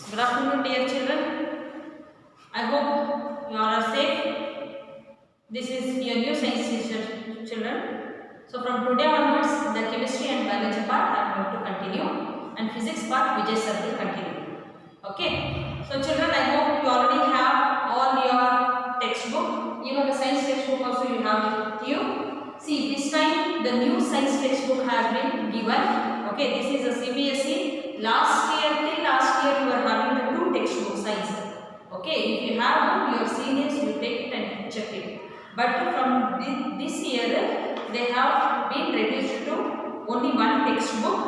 Good afternoon, dear children. I hope you all are safe. This is your new science teacher, children. So from today onwards, the chemistry and biology part I am going to continue, and physics part Vijay sir will continue. Okay. So children, I hope you already have all your textbook. Even the science textbook also you have with you. See, this time the new science textbook has been given. Okay, this is a CBSE. Last year you were having the two textbook science. Okay, if you have one, your seniors will take it and check it. But from this year, they have been reduced to only one textbook.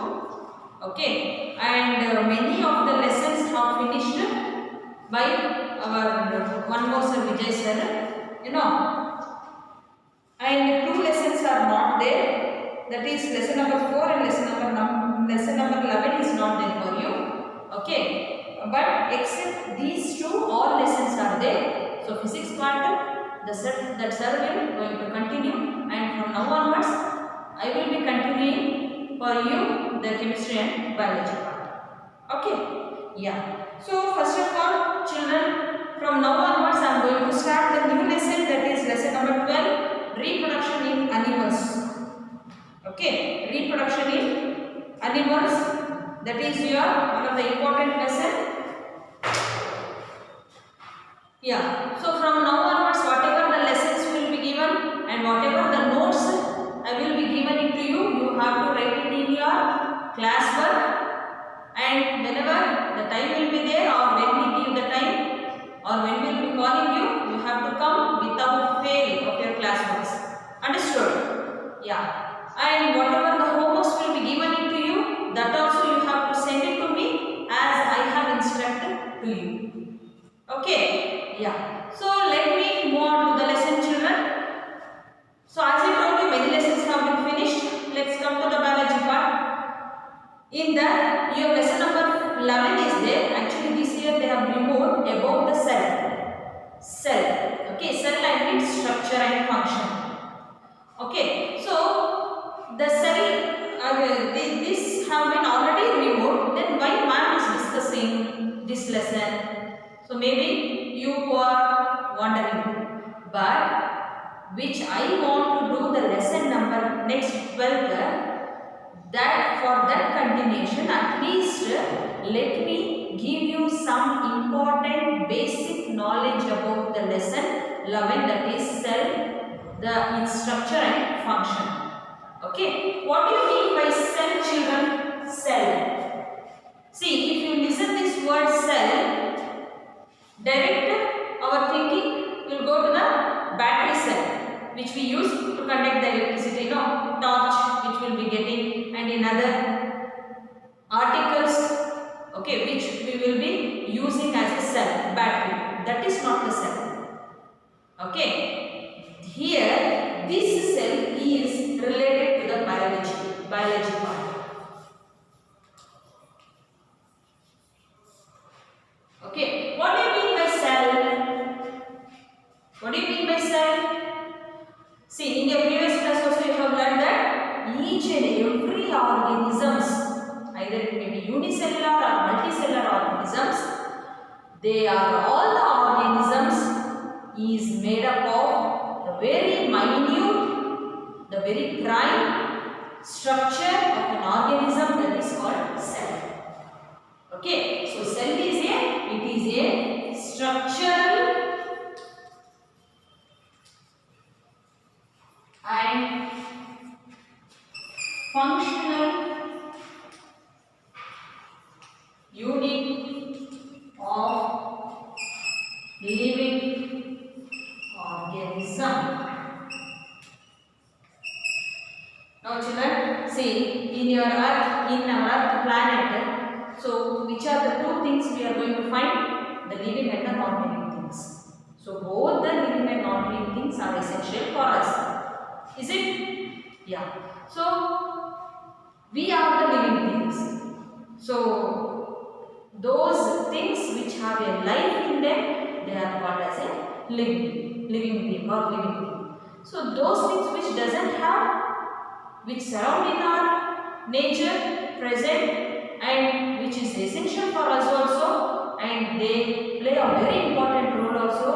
Okay, and many of the lessons are finished by our one more sir Vijay sir. You know, and two lessons are not there. That is lesson number 4 and lesson number 11 is not there for you. Okay, but except these two, all lessons are there. So physics part, that sir will going to continue, and from now onwards, I will be continuing for you the chemistry and biology part. Okay, yeah. So first of all, children, from now onwards, I am going to start the new lesson, that is lesson number 12, reproduction in animals. Okay, reproduction in animals. That is your one of the important lesson. Yeah. So from now onwards, whatever the lessons will be given and whatever the notes I will be giving it to you, you have to write it in your classwork. And whenever the time will be there, or when we give the time, or when we will be calling you, you have to come without fail of your classworks. Understood? Yeah. And whatever the homeworks will be given it to you, that also you have to send it to me as I have instructed to you. Okay? Yeah. So let me move on to the lesson, children. So as I told you, many lessons have been finished. Let's come to the biology part. In that, your lesson number 11 is there. Actually, this year they have removed about the cell. Cell. Okay, cell and its structure and function. Okay, so the cell, this have been already removed. Then why ma'am is discussing this lesson? So maybe you are wondering, but which I want to do the lesson number next 12th. That for that continuation, at least let me give you some important basic knowledge about the lesson 11, that is cell, its structure and function. Okay, what do you mean by cell, children? Cell. See, if you listen this word cell, direct our thinking will go to the battery cell, which we use to conduct the electricity, torch which will be getting, and in other articles, okay, which we will be using as a cell, battery. That is not the cell. Okay, here this cell is related to the biology part. Okay, what do you mean by cell? What do you mean by cell? See, in your previous class also you have learned that each and every organisms, either it may be unicellular or multicellular organisms, they are all the organisms is made up of the very minute, the very prime structure of an organism, that is called cell. Okay, so cell is a structural and functional unit of living organism. Now children, see, in our earth planet, so which are the two things we are going to find? The living and the non-living things. So both the living and non-living things are essential for us. Is it? Yeah. So we are the living things. So those things which have a life in them, they are called as a living being or living thing. So those things which doesn't have, which surround in our nature, present, and which is essential for us also, and they play a very important role also.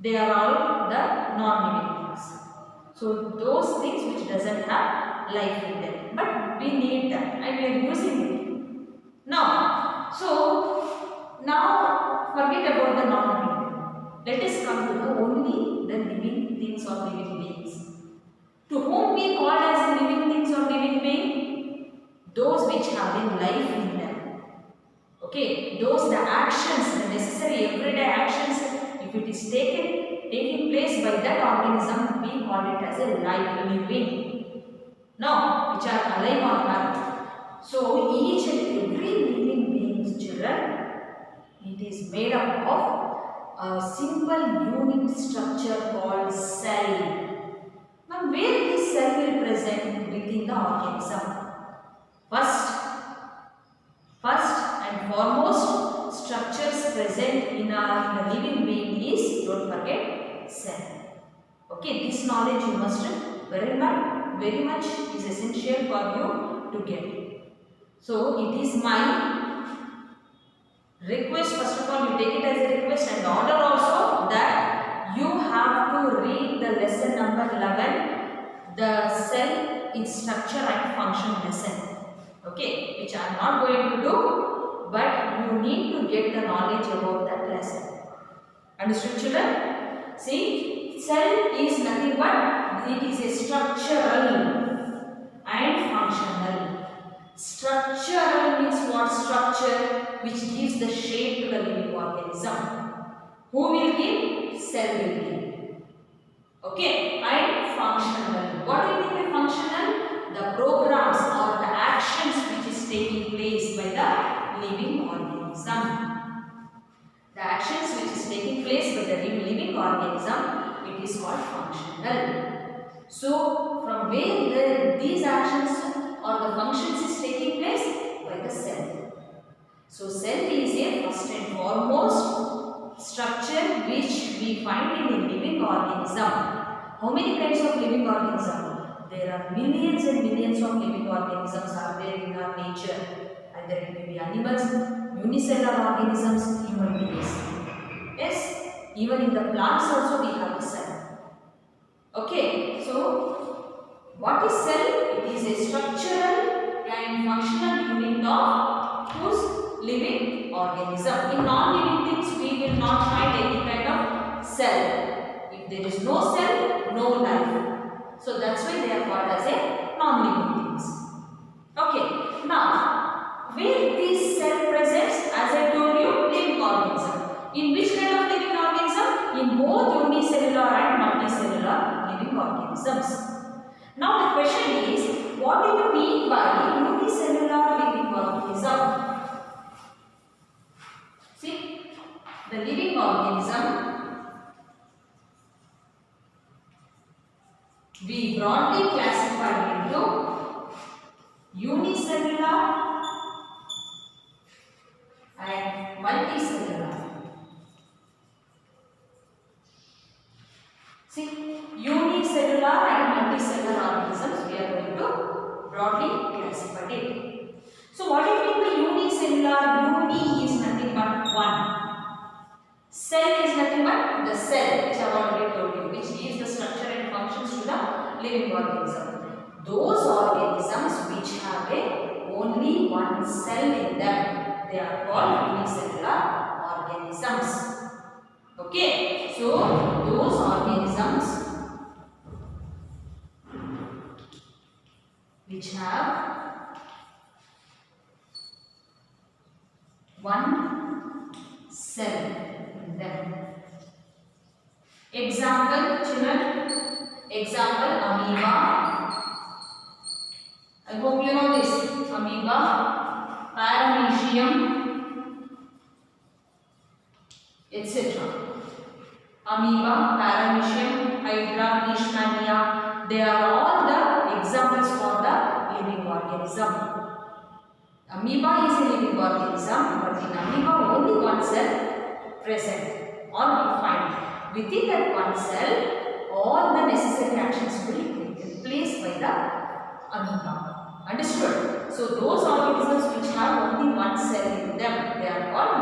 They are all the non-living things. So those things which doesn't have life in them, but we need them and we are using it. Now, now forget about the non-living. Let us come to the only the living things or living beings. To whom we call as living things or living being? Those which have life in them. Okay, those the actions, the necessary everyday actions, if it is taking place by that organism, we call it as a life living. Now, which are alive on earth. So, each and every living being, children, it is made up of a simple unit structure called cell. Now, where this cell will present within the organism? First and foremost structures present in a living being is, don't forget, cell. Okay, this knowledge you must very much is essential for you to get. So, it is my request, first of all, you take it as a request and order also that you have to read the lesson number 11, the cell, its structure and function lesson. Okay, which I am not going to do, but you need to get the knowledge about that lesson. Understood, children? See, cell is nothing but it is a structural and functional. Structural means what? Structure which gives the shape to the living organism. Who will give? Cell will give. Okay, and functional. What do you mean by functional? The programs or the actions which is taking place by the living organism. The actions which is taking place by the living organism, it is called functional. So, from where these actions or the functions is taking place? By the cell. So, cell is a first and foremost structure which we find in a living organism. How many kinds of living organisms? There are millions and millions of living organisms are there in our nature. Either it may be animals, unicellular organisms, human beings. Yes, even in the plants also we have a cell. Okay, so what is cell? It is a structural and functional unit of whose living organism. In non-living things we will not find any kind of cell. If there is no cell, no life. So that's why they are called as a non-living things. Okay, now where this cell presents, as I told you, living organism. In which kind of living organism? In both unicellular and multicellular living organisms. Now the question is, what do you mean by unicellular living organism? See, the living organism we broadly classify into unicellular and multicellular. See, unicellular and multicellular organisms we are going to broadly classify it. So, what do you mean by unicellular? Uni is nothing but one. Cell is nothing but the cell, which I have already told you, which gives the structure and functions to the living organism. Those organisms which have only one cell in them, they are called unicellular organisms. Okay, so those organisms which have one cell in them. Example, children. Example, amoeba. I hope you know this. Amoeba, paramecium, etc. Amoeba, paramecium, hydra, leishmania, they are all the examples for the living organism. Amoeba is a living organism, but in amoeba only one cell present or we find. Within that one cell, all the necessary actions will take place by the amoeba. Understood? So those organisms which have only one cell in them, they are called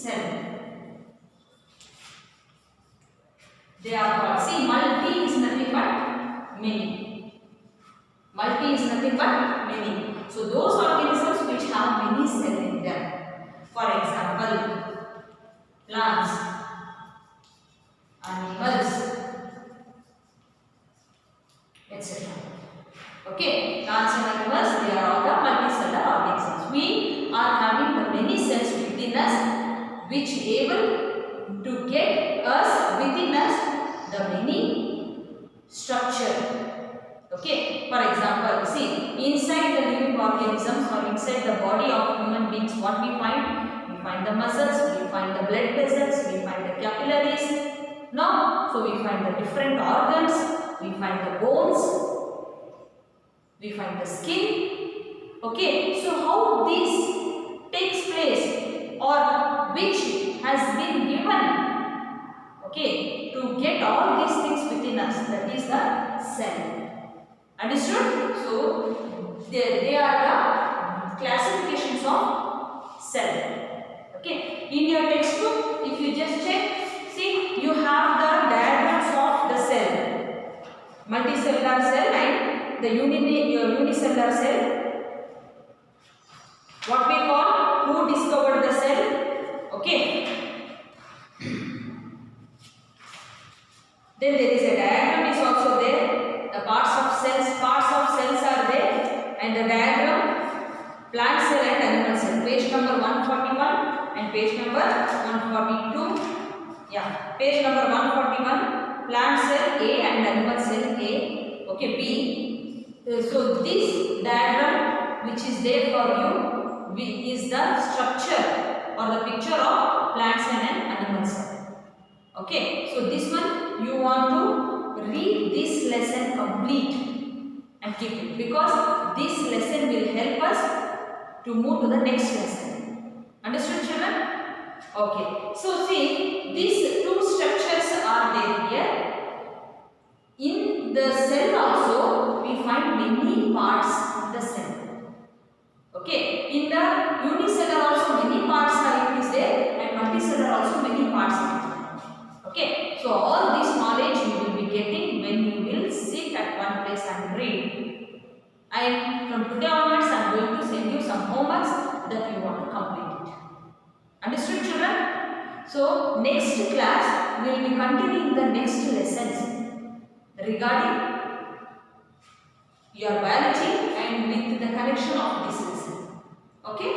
cell. They are called. See, multi is nothing but many. Multi is nothing but many. So those organisms which have many cells in them. For example, plants, animals, etc. Okay, plants and animals, they are all the multicellular organisms. We are having the many cells within us which able to get us within us the many structure. Okay, for example, see, inside the living organisms or inside the body of human beings, what we find? We find the muscles, we find the blood vessels, we find the capillaries. No, so we find the different organs, we find the bones, we find the skin. Okay, so how this takes place or which has been given, okay, to get all these things within us, that is the cell. Understood? So, they are the classifications of cell. Okay. In your textbook, if you just check, see, you have the diagrams of the cell. Multicellular cell and the unicellular cell. What we call, who discovered the cell? Okay. Then there is a diagram is also there. The parts of cells are there, and the diagram, plant cell and animal cell. Page number 141 and page number 142. Yeah, page number 141, plant cell A and animal cell A. Okay, B. So this diagram which is there for you is the structure or the picture of plant cell and animal cell. Okay, so this one you want to read this lesson complete and keep it, because this lesson will help us to move to the next lesson. Understood, children? Okay. So see, these two structures are there here. In the cell also, we find many parts in the cell. Okay. In the unicellular also many parts are there, and multicellular also many parts are there. Okay, so all this knowledge you will be getting when you will sit at one place and read. And from today onwards, I am going to send you some homeworks that you want to complete it. Understood, children? So next class we will be continuing the next lessons regarding your biology and with the connection of this lesson. Okay.